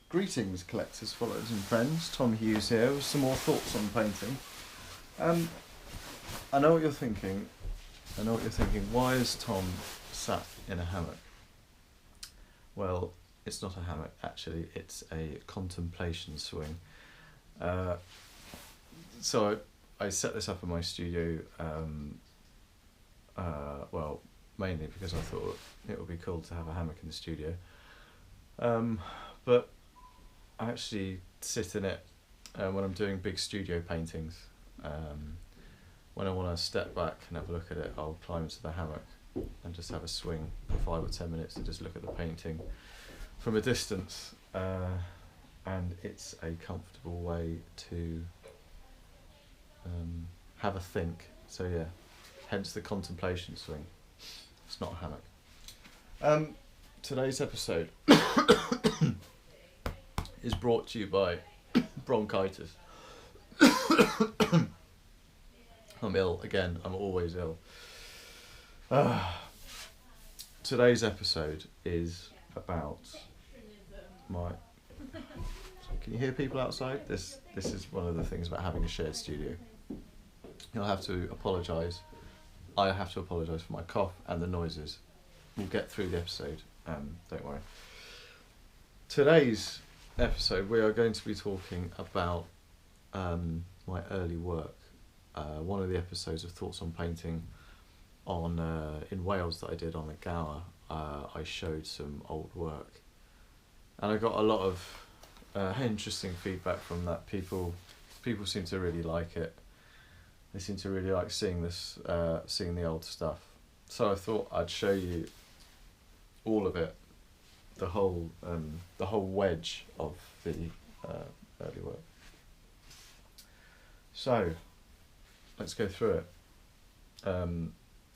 Greetings, collectors, followers and friends. Tom Hughes here with some more thoughts on painting. I know what you're thinking. Why is Tom sat in a hammock? Well, it's not a hammock actually, it's a contemplation swing. So I set this up in my studio, well, mainly because I thought it would be cool to have a hammock in the studio. But I actually sit in it when I'm doing big studio paintings. When I want to step back and have a look at it, I'll climb into the hammock and just have a swing for 5 or 10 minutes and just look at the painting from a distance. And it's a comfortable way to have a think. So yeah, hence the contemplation swing. It's not a hammock. Today's episode is brought to you by bronchitis. I'm ill again. I'm always ill. Today's episode is about my. Can you hear people outside? This is one of the things about having a shared studio. You'll have to apologise. I have to apologise for my cough and the noises. We'll get through the episode. Don't worry. Today's episode, we are going to be talking about my early work. One of the episodes of Thoughts on Painting on in Wales that I did on a Gower, I showed some old work, and I got a lot of interesting feedback from that. People seem to really like it. They seem to really like seeing this, seeing the old stuff. So I thought I'd show you all of it, the whole wedge of the early work. So let's go through it.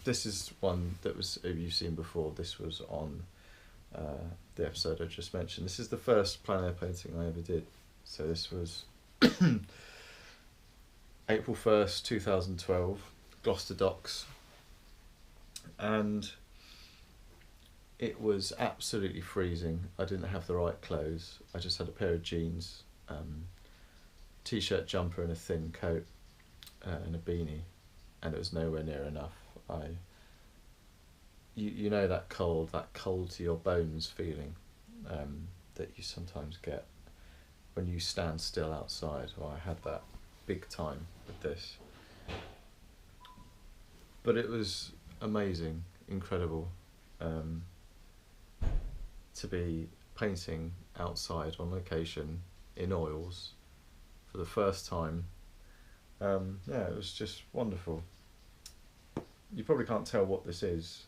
This is one that you've seen before. This was on the episode I just mentioned. This is the first plein air painting I ever did. So this was April 1st, 2012, Gloucester Docks. And it was absolutely freezing. I didn't have the right clothes. I just had a pair of jeans, t-shirt, jumper and a thin coat and a beanie, and it was nowhere near enough. You know that cold to your bones feeling that you sometimes get when you stand still outside. Well, I had that big time with this. But it was amazing, incredible, to be painting outside on location in oils for the first time. Yeah, it was just wonderful. You probably can't tell what this is.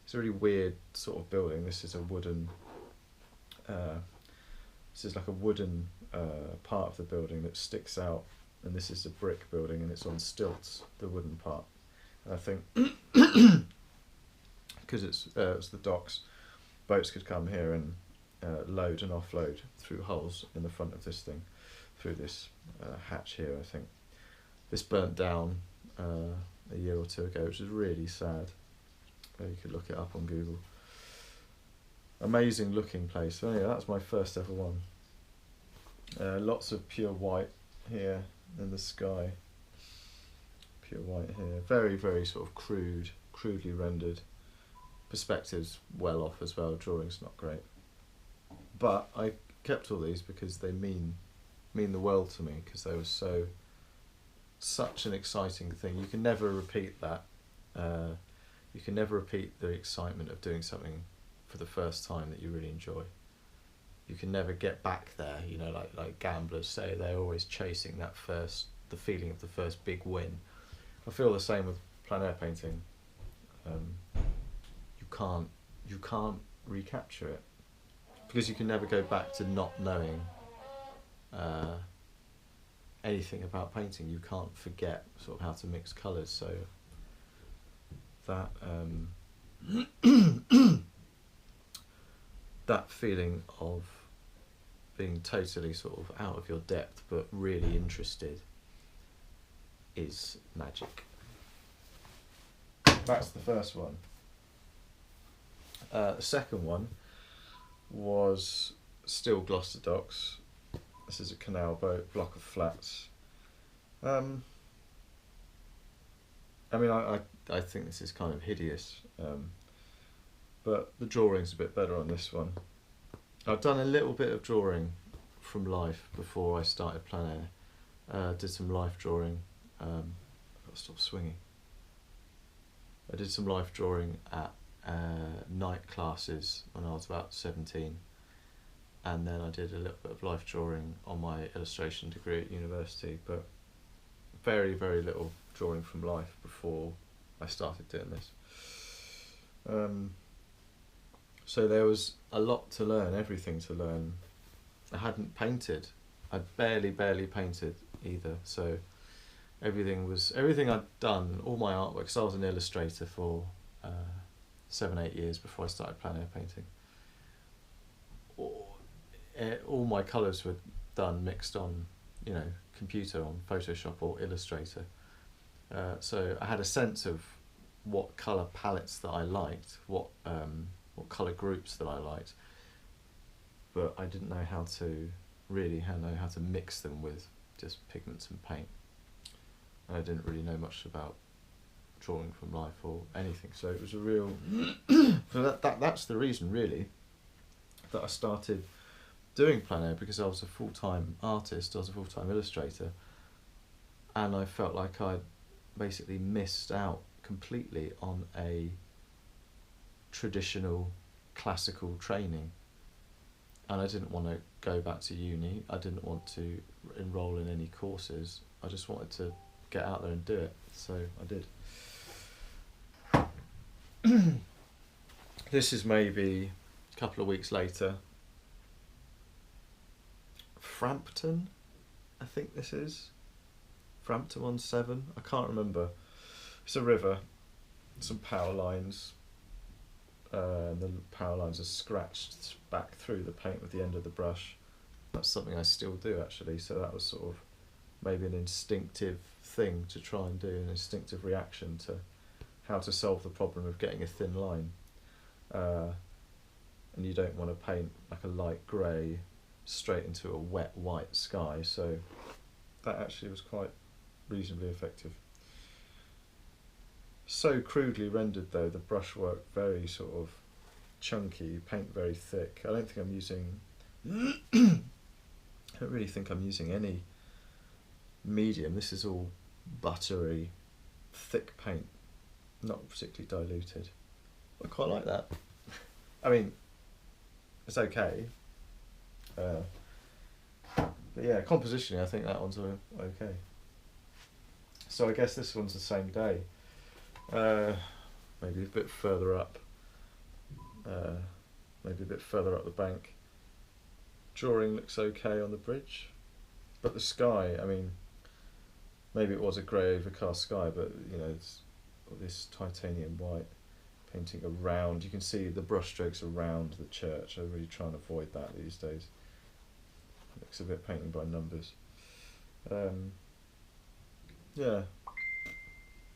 It's a really weird sort of building. This is a wooden. This is like a wooden part of the building that sticks out, and this is a brick building, and it's on stilts, the wooden part. And I think because it's the docks, boats could come here and load and offload through holes in the front of this thing, through this hatch here. I think this burnt down a year or two ago, which is really sad. You could look it up on Google. Amazing looking place. So yeah, that's my first ever one. Lots of pure white here in the sky. Pure white here. Very, very sort of crudely rendered. Perspective's well off as well. Drawing's not great. But I kept all these because they mean the world to me, because they were such an exciting thing. You can never repeat that. You can never repeat the excitement of doing something for the first time that you really enjoy. You can never get back there, you know, like gamblers say, they're always chasing the feeling of the first big win. I feel the same with plein air painting. You can't recapture it, because you can never go back to not knowing anything about painting. You can't forget sort of how to mix colours, so that that feeling of being totally sort of out of your depth but really interested is magic. That's the first one. The second one was still Gloucester Docks. This is a canal boat, block of flats. I mean, I think this is kind of hideous, but the drawing's a bit better on this one. I've done a little bit of drawing from life before I started Plein Air. Did some life drawing. I've got to stop swinging. I did some life drawing at night classes when I was about 17, and then I did a little bit of life drawing on my illustration degree at university, but very, very little drawing from life before I started doing this. So there was a lot to learn, everything to learn. I hadn't painted. I barely painted either, so everything I'd done, all my artwork, because I was an illustrator for 7-8 years before I started Plein Air painting. All my colours were done mixed on, computer, on Photoshop or Illustrator. So I had a sense of what colour palettes that I liked, what colour groups that I liked, but I didn't know how to mix them with just pigments and paint. And I didn't really know much about drawing from life or anything, so it was a real so that's the reason really that I started doing Plein Air, because I was a full-time artist, I was a full-time illustrator, and I felt like I'd basically missed out completely on a traditional classical training, and I didn't want to go back to uni, I didn't want to enroll in any courses, I just wanted to get out there and do it, so I did. This is maybe a couple of weeks later. Frampton, I think this is. Frampton-on-Severn, I can't remember. It's a river, some power lines. The power lines are scratched back through the paint with the end of the brush. That's something I still do actually, so that was sort of maybe an instinctive thing to try and do, an instinctive reaction to how to solve the problem of getting a thin line. And you don't want to paint like a light grey straight into a wet white sky, so that actually was quite reasonably effective. So crudely rendered though, the brushwork very sort of chunky, paint very thick. I don't think I'm using I don't really think I'm using any medium. This is all buttery, thick paint, not particularly diluted. I quite like that. I mean, it's okay. But yeah, compositionally, I think that one's okay. So I guess this one's the same day. Maybe a bit further up. Maybe a bit further up the bank. Drawing looks okay on the bridge, but the sky, I mean, maybe it was a grey overcast sky, but it's this titanium white painting around. You can see the brushstrokes around the church. I really try and avoid that these days. It looks a bit painting by numbers. Yeah.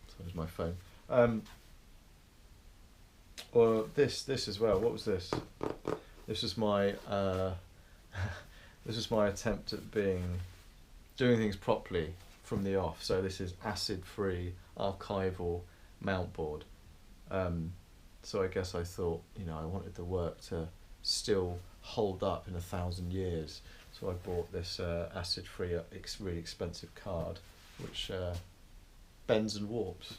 So there's my phone. Or this as well. What was this? This was my this was my attempt at doing things properly from the off. So this is acid-free archival mount board. So I guess I thought, I wanted the work to still hold up in 1,000 years. So I bought this acid-free, really expensive card, which bends and warps,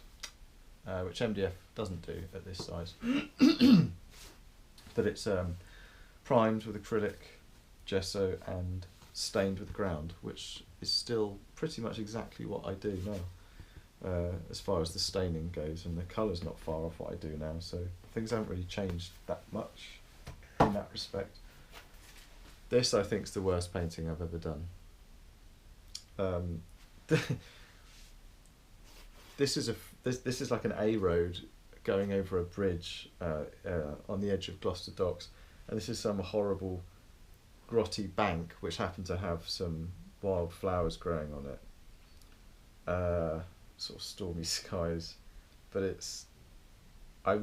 which MDF doesn't do at this size. But it's primed with acrylic, gesso, and stained with ground, which is still pretty much exactly what I do now, as far as the staining goes, and the colour's not far off what I do now, so things haven't really changed that much in that respect. This, I think, is the worst painting I've ever done. This is like an A road going over a bridge on the edge of Gloucester Docks, and this is some horrible grotty bank which happened to have some wild flowers growing on it. Sort of stormy skies, but I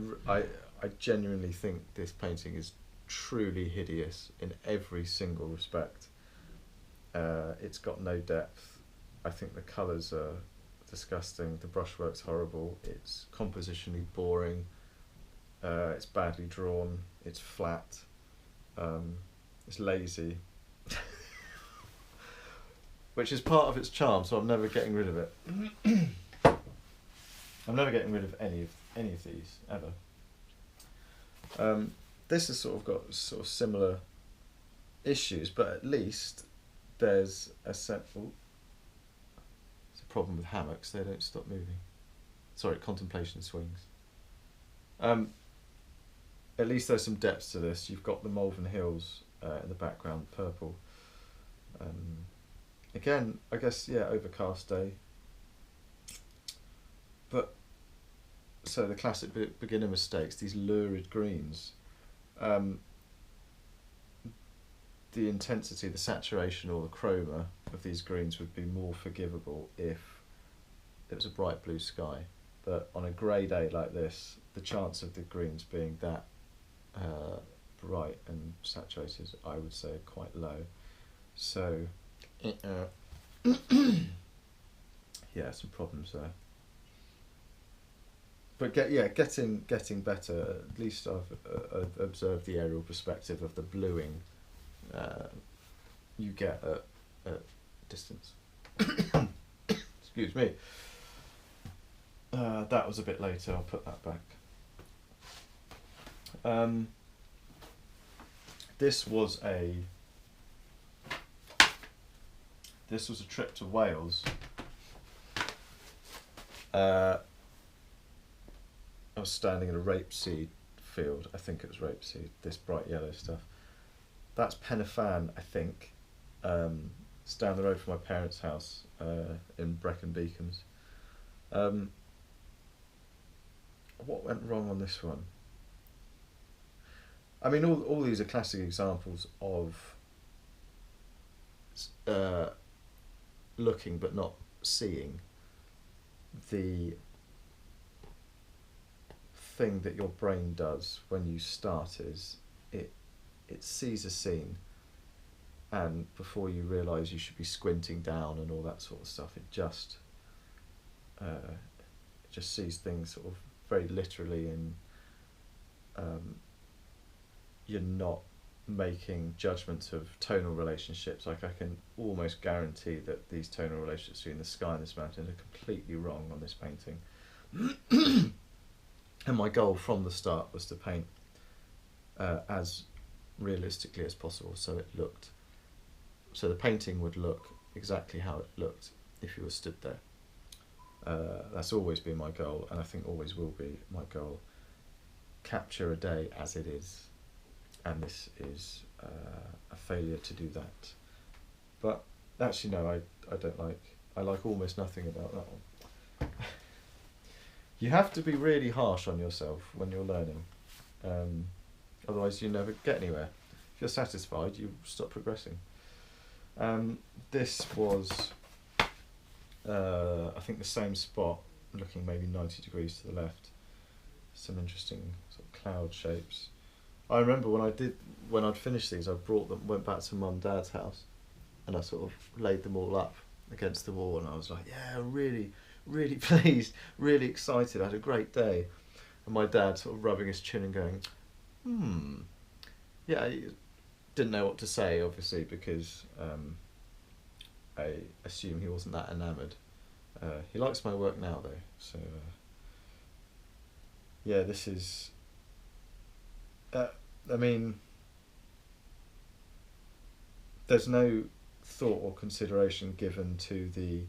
genuinely think this painting is truly hideous in every single respect. It's got no depth. I think the colours are disgusting. The brushwork's horrible. It's compositionally boring. It's badly drawn. It's flat. It's lazy. Which is part of its charm, so I'm never getting rid of it. I'm never getting rid of any of these ever. This has sort of got sort of similar issues, but at least there's a simple. It's a problem with hammocks; they don't stop moving. Sorry, contemplation swings. At least there's some depth to this. You've got the Malvern Hills in the background, purple. Again, I guess, yeah, overcast day. But, so the classic beginner mistakes, these lurid greens. The intensity, the saturation or the chroma of these greens would be more forgivable if it was a bright blue sky. But on a grey day like this, the chance of the greens being that bright and saturated, I would say, are quite low. So, yeah, some problems there. But getting better. At least I've observed the aerial perspective of the bluing you get at distance. Excuse me. That was a bit later. I'll put that back. This was a trip to Wales. I was standing in a rapeseed field. I think it was rapeseed. This bright yellow stuff. That's Penafan, I think. It's down the road from my parents' house in Brecon Beacons. What went wrong on this one? I mean, all these are classic examples of looking but not seeing. The thing that your brain does when you start is it sees a scene, and before you realise you should be squinting down and all that sort of stuff, it just sees things sort of very literally, and you're not making judgments of tonal relationships. Like, I can almost guarantee that these tonal relationships between the sky and this mountain are completely wrong on this painting. And my goal from the start was to paint as realistically as possible, so the painting would look exactly how it looked if you were stood there. That's always been my goal, and I think always will be my goal. Capture a day as it is, and this is a failure to do that. But actually no, I don't like, I like almost nothing about that one. You have to be really harsh on yourself when you're learning, otherwise you never get anywhere. If you're satisfied, you stop progressing. This was I think the same spot, looking maybe 90 degrees to the left. Some interesting sort of cloud shapes. I remember when I'd finished these, I went back to Mum and Dad's house, and I sort of laid them all up against the wall, and I was like, yeah, really, really pleased, really excited, I had a great day. And my dad sort of rubbing his chin and going, yeah, he didn't know what to say, obviously, because I assume he wasn't that enamoured. He likes my work now, though, so yeah, this is, I mean, there's no thought or consideration given to the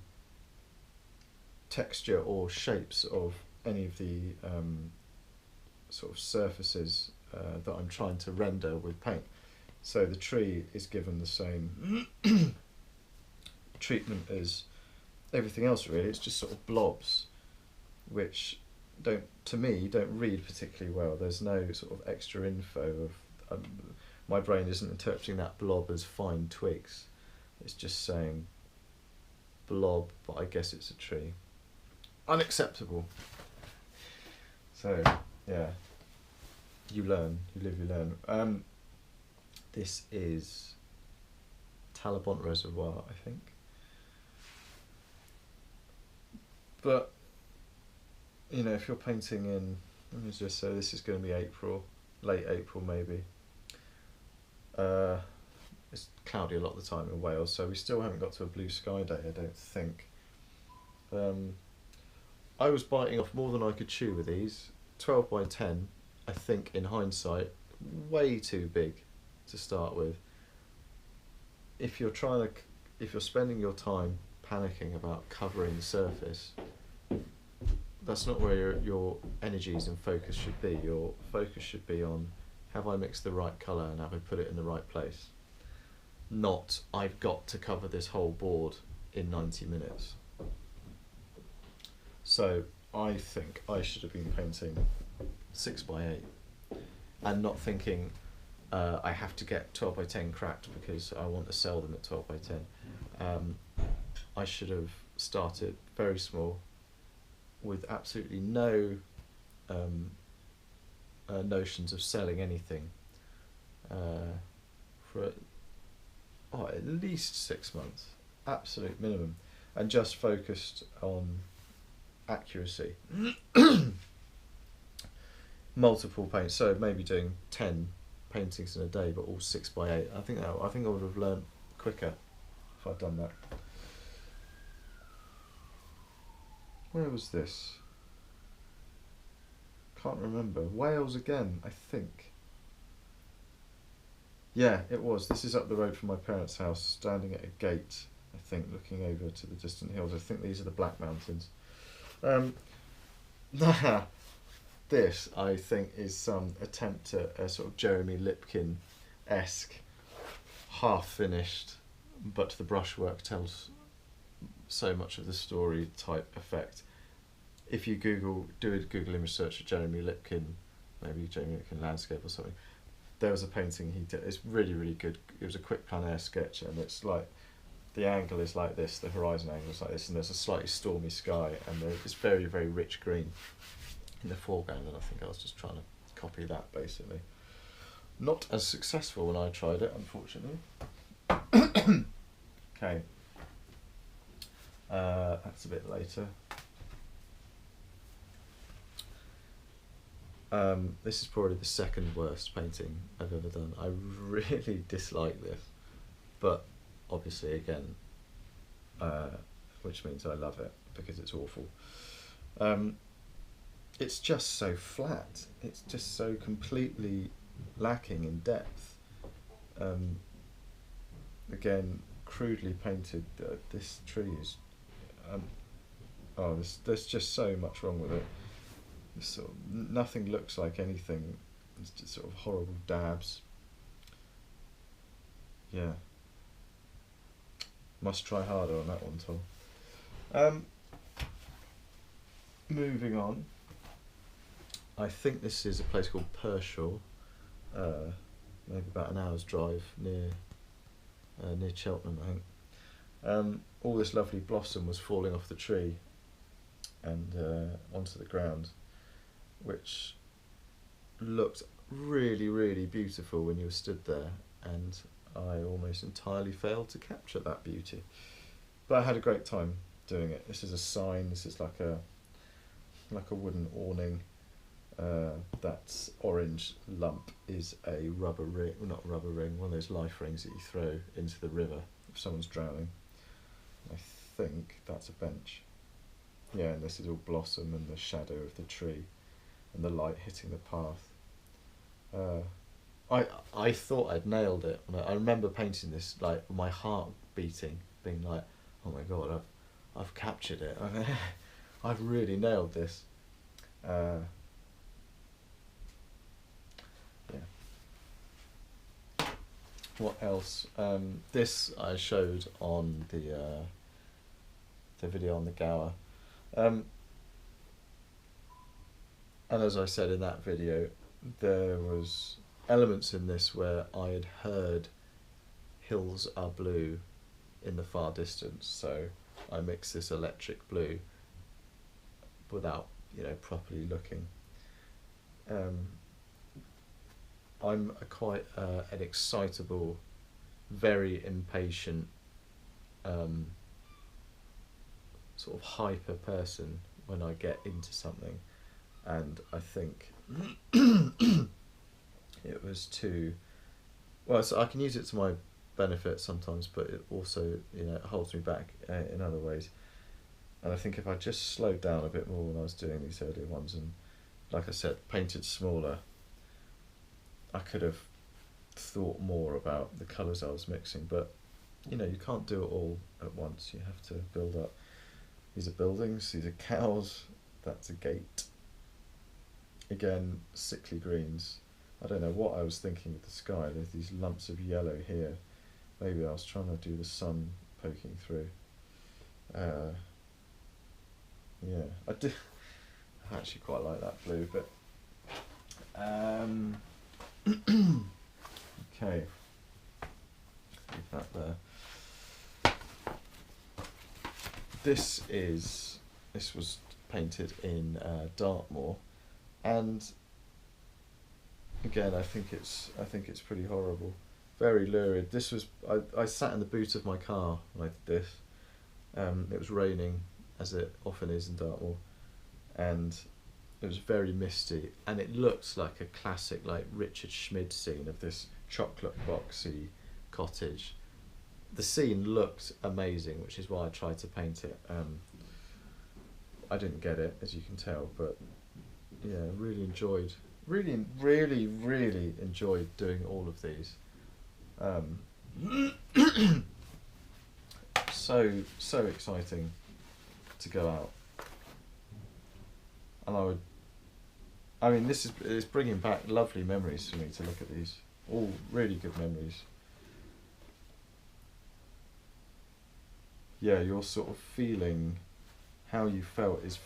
texture or shapes of any of the sort of surfaces that I'm trying to render with paint. So the tree is given the same treatment as everything else, really. It's just sort of blobs, which don't read particularly well. There's no sort of extra info of my brain isn't interpreting that blob as fine twigs. It's just saying blob, but I guess it's a tree. Unacceptable. So yeah, you learn, you live, you learn. This is Talabont Reservoir, I think. But, you know, if you're painting in, let me just say this is going to be April, late April maybe. It's cloudy a lot of the time in Wales, so we still haven't got to a blue sky day, I don't think. I was biting off more than I could chew with these. 12 by 10, I think in hindsight, way too big to start with. If you're spending your time panicking about covering the surface, that's not where your energies and focus should be. Your focus should be on, have I mixed the right colour and have I put it in the right place? Not, I've got to cover this whole board in 90 minutes. So I think I should have been painting 6 by 8 and not thinking I have to get 12 by 10 cracked because I want to sell them at 12 by 10. I should have started very small with absolutely no notions of selling anything for at least 6 months, absolute minimum, and just focused on accuracy. Multiple paints, so maybe doing 10 paintings in a day, but all 6 by 8. I think I would have learnt quicker if I'd done that. Where was this? Can't remember. Wales again, I think. Yeah, it was. This is up the road from my parents' house, standing at a gate, I think, looking over to the distant hills. I think these are the Black Mountains. This, I think, is some attempt at a sort of Jeremy Lipkin-esque, half-finished, but the brushwork tells so much of the story type effect. If you do a Google image search of Jeremy Lipkin, maybe Jeremy Lipkin landscape or something, there was a painting he did. It's really, really good. It was a quick plein air sketch, and it's like the angle is like this, the horizon angle is like this, and there's a slightly stormy sky, and it's very, very rich green in the foreground, and I think I was just trying to copy that basically. Not as successful when I tried it, unfortunately. Okay. That's a bit later. This is probably the second worst painting I've ever done. I really dislike this, but obviously again, which means I love it because it's awful. It's just so flat. It's just so completely lacking in depth. Again, crudely painted. This tree is. There's just so much wrong with it. Sort of, nothing looks like anything. It's just sort of horrible dabs. Yeah. Must try harder on that one, Tom. Moving on. I think this is a place called Pershaw. Maybe about an hour's drive near Cheltenham, I think. All this lovely blossom was falling off the tree and onto the ground, which looked really, really beautiful when you were stood there, and I almost entirely failed to capture that beauty. But I had a great time doing it. This is a sign. This is like a wooden awning. That orange lump is a rubber ring, well, not rubber ring, one of those life rings that you throw into the river if someone's drowning. I think that's a bench. Yeah, and this is all blossom and the shadow of the tree and the light hitting the path. I thought I'd nailed it. I remember painting this, like my heart beating, being like, oh my god, I've captured it. I've really nailed this. Yeah. What else? This I showed on the video on the Gower. And as I said in that video, there was elements in this where I had heard hills are blue in the far distance, so I mixed this electric blue without, properly looking. I'm quite an excitable, very impatient, sort of hyper person when I get into something, and I think it was too well. So I can use it to my benefit sometimes, but it also, you know, it holds me back in other ways. And I think if I just slowed down a bit more when I was doing these earlier ones, and like I said, painted smaller, I could have thought more about the colours I was mixing. But you know, you can't do it all at once. You have to build up. These are buildings, these are cows, that's a gate. Again, sickly greens. I don't know what I was thinking with the sky. There's these lumps of yellow here. Maybe I was trying to do the sun poking through. Yeah, I do. I actually quite like that blue, but okay, leave that there. This was painted in Dartmoor, and again, I think it's pretty horrible, very lurid. This was I sat in the boot of my car when I did this. It was raining, as it often is in Dartmoor, and it was very misty, and it looked like a classic, like Richard Schmid scene of this chocolate boxy cottage. The scene looked amazing, which is why I tried to paint it. I didn't get it, as you can tell, but yeah, really enjoyed doing all of these. So exciting to go out, and it's bringing back lovely memories for me to look at these. All really good memories. Yeah, you're sort of feeling how you felt is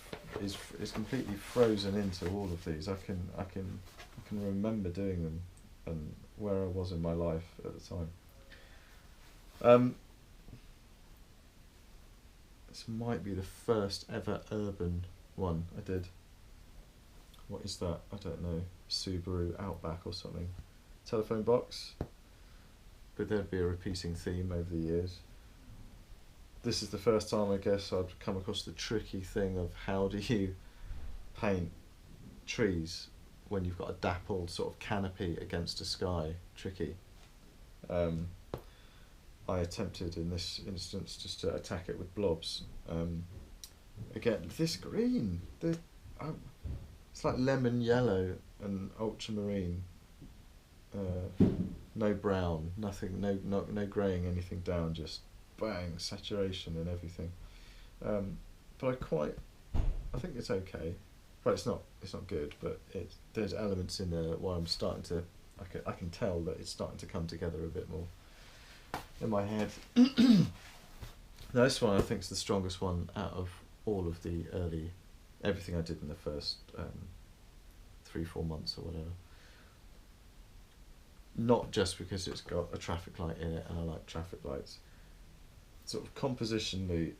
completely frozen into all of these. I can remember doing them and where I was in my life at the time. This might be the first ever urban one I did. What is that? I don't know. Subaru Outback or something. Telephone box. But there'd be a repeating theme over the years. This is the first time, I guess, I'd come across the tricky thing of how do you paint trees when you've got a dappled sort of canopy against a sky. Tricky. I attempted in this instance just to attack it with blobs. Again, this green, it's like lemon yellow and ultramarine. No brown, nothing, no greying anything down, just bang, saturation and everything. But I think it's okay. Well, it's not good, but there's elements in there where I'm starting to, I can tell that it's starting to come together a bit more in my head. Now this one I think is the strongest one out of all of the everything I did in the first 3-4 months or whatever. Not just because it's got a traffic light in it and I like traffic lights. Sort of compositionally,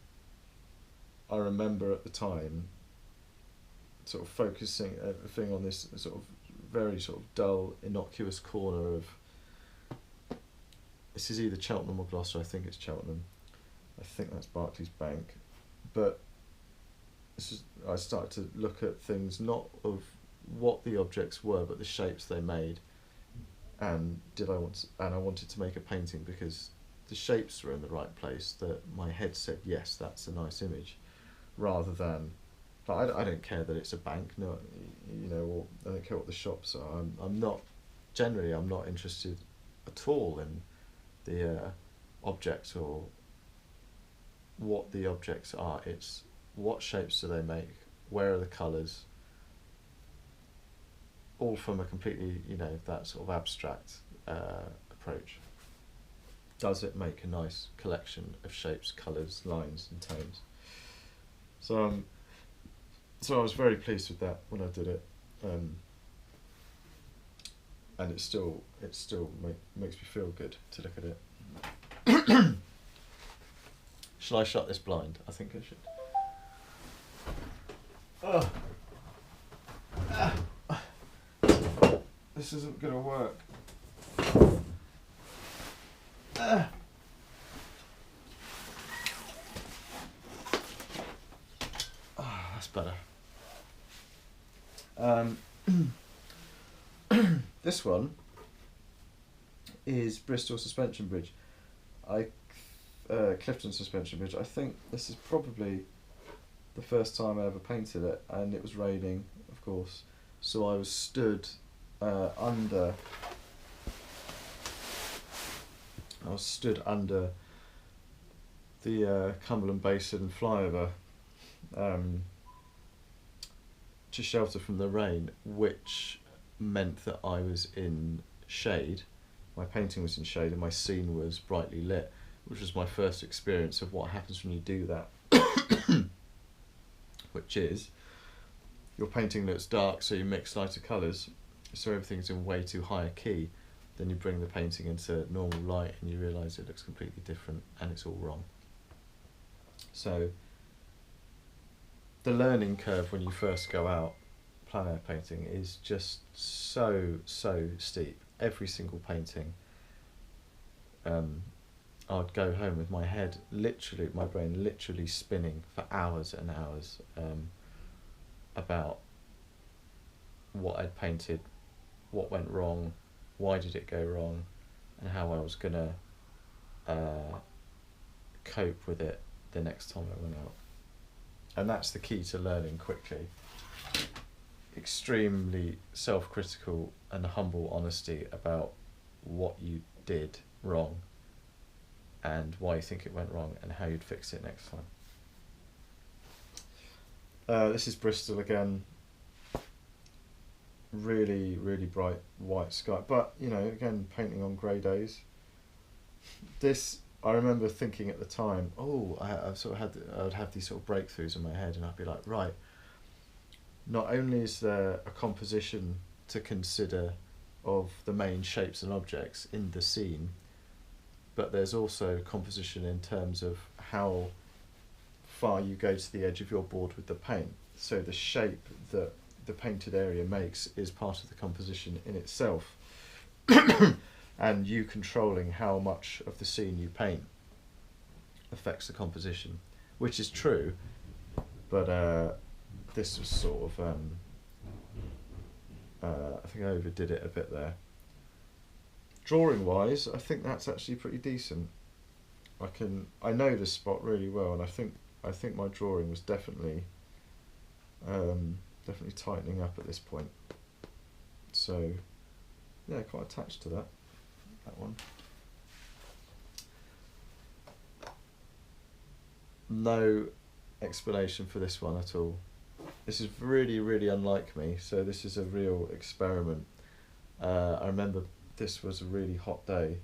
I remember at the time sort of focusing everything on this sort of very sort of dull, innocuous corner of, this is either Cheltenham or Gloucester. I think it's Cheltenham. I think that's Barclays Bank. But I started to look at things not of what the objects were, but the shapes they made. And I wanted to make a painting because the shapes were in the right place, that my head said, yes, that's a nice image, rather than, I don't care that it's a bank, no, you know, or I don't care what the shops are. I'm not interested at all in the objects or what the objects are. It's what shapes do they make, where are the colours, all from a completely, you know, that sort of abstract approach. Does it make a nice collection of shapes, colours, lines and tones? So I was very pleased with that when I did it, and it still makes me feel good to look at it. Shall I shut this blind? I think I should. This this isn't going to work. That's better. This one is Bristol Suspension Bridge. Clifton Suspension Bridge. I think this is probably the first time I ever painted it, and it was raining, of course. So I was stood under. The Cumberland Basin flyover to shelter from the rain, which meant that I was in shade. My painting was in shade and my scene was brightly lit, which was my first experience of what happens when you do that. Which is, your painting looks dark, so you mix lighter colours, so everything's in way too high a key. Then you bring the painting into normal light and you realise it looks completely different and it's all wrong. So the learning curve when you first go out plein air painting is just so steep. Every single painting, I'd go home with my head literally, my brain literally spinning for hours and hours about what I'd painted, what went wrong, why did it go wrong, and how I was gonna cope with it the next time I went out. And that's the key to learning quickly. Extremely self-critical and humble honesty about what you did wrong and why you think it went wrong and how you'd fix it next time. This is Bristol again. Really bright white sky, but you know, again, painting on grey days. This, I remember thinking at the time, oh, I would have these sort of breakthroughs in my head, and I'd be like, right, not only is there a composition to consider of the main shapes and objects in the scene, but there's also composition in terms of how far you go to the edge of your board with the paint. So the shape that the painted area makes is part of the composition in itself. And you controlling how much of the scene you paint affects the composition, which is true, but this was sort of I think I overdid it a bit there. Drawing wise, I think that's actually pretty decent. I know this spot really well, and I think my drawing was definitely tightening up at this point. So yeah, quite attached to that one. No explanation for this one at all. This is really unlike me, so this is a real experiment. I remember this was a really hot day,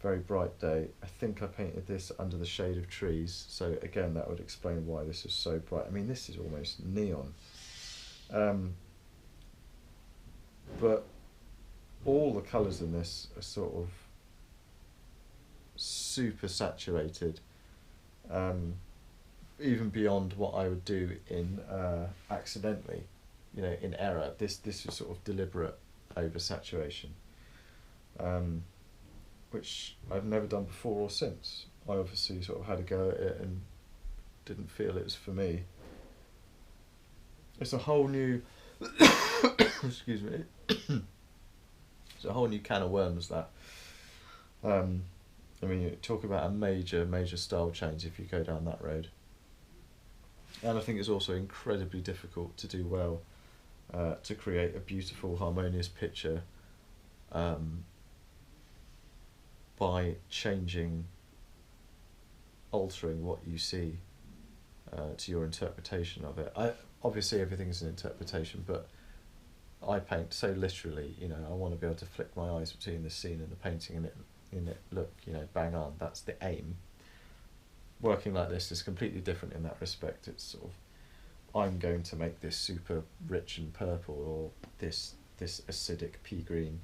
very bright day. I think I painted this under the shade of trees, so again that would explain why this is so bright. I mean, this is almost neon. But all the colours in this are sort of super saturated, even beyond what I would do in accidentally, you know, in error. This is sort of deliberate oversaturation, which I've never done before or since. I obviously sort of had a go at it and didn't feel it was for me. It's a whole new excuse me. It's a whole new can of worms, that. I mean, you talk about a major style change if you go down that road. And I think it's also incredibly difficult to do well, to create a beautiful, harmonious picture by altering what you see to your interpretation of it. Obviously everything's an interpretation, but I paint so literally, you know, I want to be able to flick my eyes between the scene and the painting and it look, you know, bang on. That's the aim. Working like this is completely different in that respect. It's sort of, I'm going to make this super rich and purple, or this acidic pea green.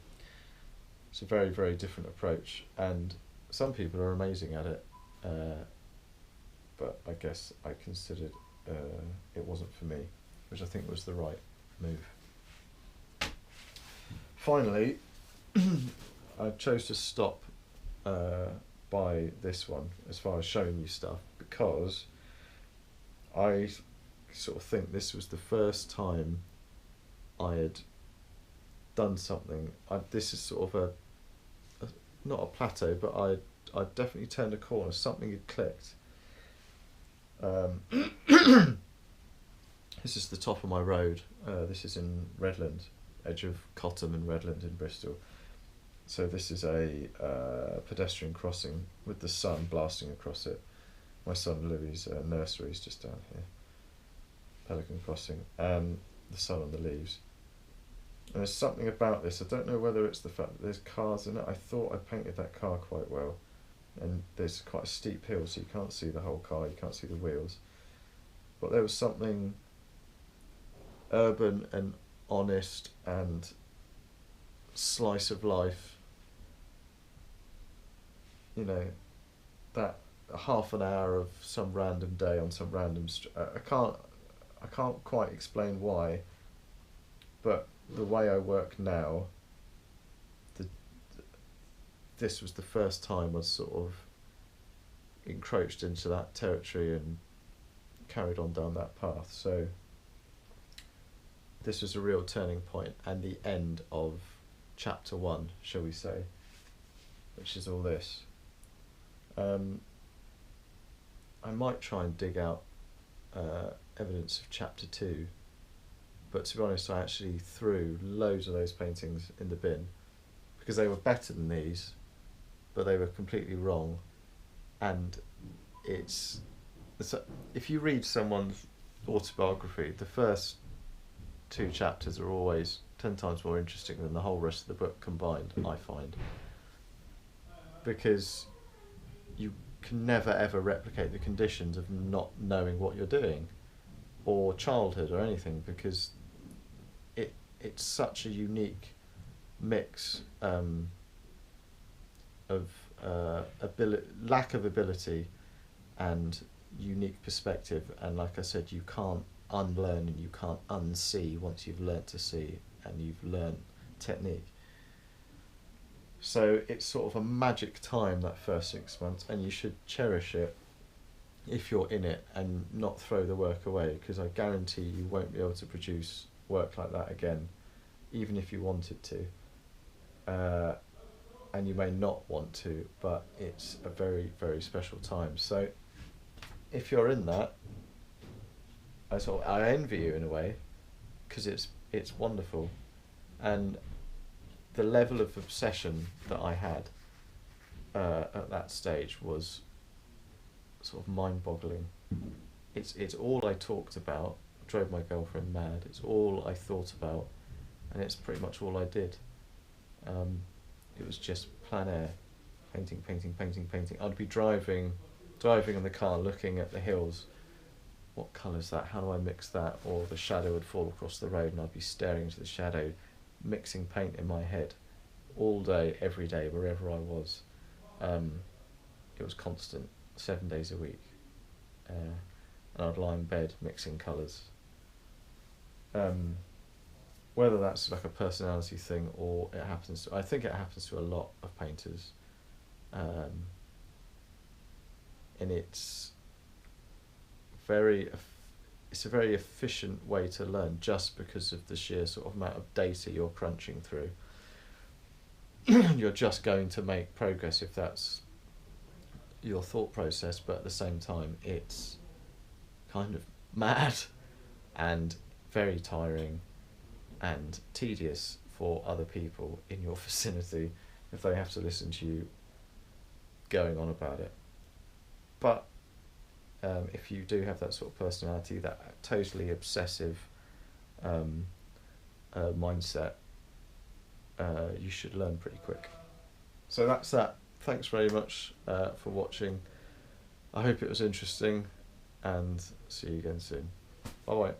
It's a very different approach, and some people are amazing at it, but I guess I considered it wasn't for me, which I think was the right move. finally, I chose to stop by this one as far as showing you stuff, because I sort of think this was the first time I had done something. This is sort of not a plateau, but I definitely turned a corner. Something had clicked. This is the top of my road. This is in Redland, edge of Cottam and Redland in Bristol. So this is a pedestrian crossing with the sun blasting across it. My son Louis' nursery is just down here. Pelican Crossing, and the sun on the leaves. And there's something about this. I don't know whether it's the fact that there's cars in it. I thought I painted that car quite well. And there's quite a steep hill, so you can't see the whole car, you can't see the wheels. But there was something urban and honest and slice of life. You know, that half an hour of some random day on some random I can't quite explain why, but the way I work now, this was the first time I sort of encroached into that territory and carried on down that path. So this was a real turning point and the end of chapter 1, shall we say, which is all this. I might try and dig out evidence of chapter 2, but to be honest, I actually threw loads of those paintings in the bin because they were better than these, but they were completely wrong. And it's if you read someone's autobiography, the first 2 chapters are always 10 times more interesting than the whole rest of the book combined, I find, because you can never ever replicate the conditions of not knowing what you're doing, or childhood or anything, because it's such a unique mix of lack of ability and unique perspective, and like I said, you can't unlearn and you can't unsee once you've learnt to see and you've learnt technique. So it's sort of a magic time, that first 6 months, and you should cherish it if you're in it and not throw the work away, because I guarantee you won't be able to produce work like that again, even if you wanted to. And you may not want to, but it's a very, very special time. So if you're in that, I envy you in a way, because it's wonderful. And the level of obsession that I had at that stage was sort of mind-boggling. It's all I talked about. Drove my girlfriend mad. It's all I thought about, and it's pretty much all I did. It was just plein air, painting, painting, painting, painting. I'd be driving in the car, looking at the hills. What colour's that? How do I mix that? Or the shadow would fall across the road, and I'd be staring into the shadow, mixing paint in my head, all day, every day, wherever I was. It was constant, 7 days a week, and I'd lie in bed mixing colours. Whether that's like a personality thing or it happens to, I think it happens to a lot of painters, and it's a very efficient way to learn, just because of the sheer sort of amount of data you're crunching through. You're just going to make progress if that's your thought process, but at the same time it's kind of mad and very tiring and tedious for other people in your vicinity if they have to listen to you going on about it. But if you do have that sort of personality, that totally obsessive mindset, you should learn pretty quick. So that's that. Thanks very much for watching. I hope it was interesting, and see you again soon. Bye bye.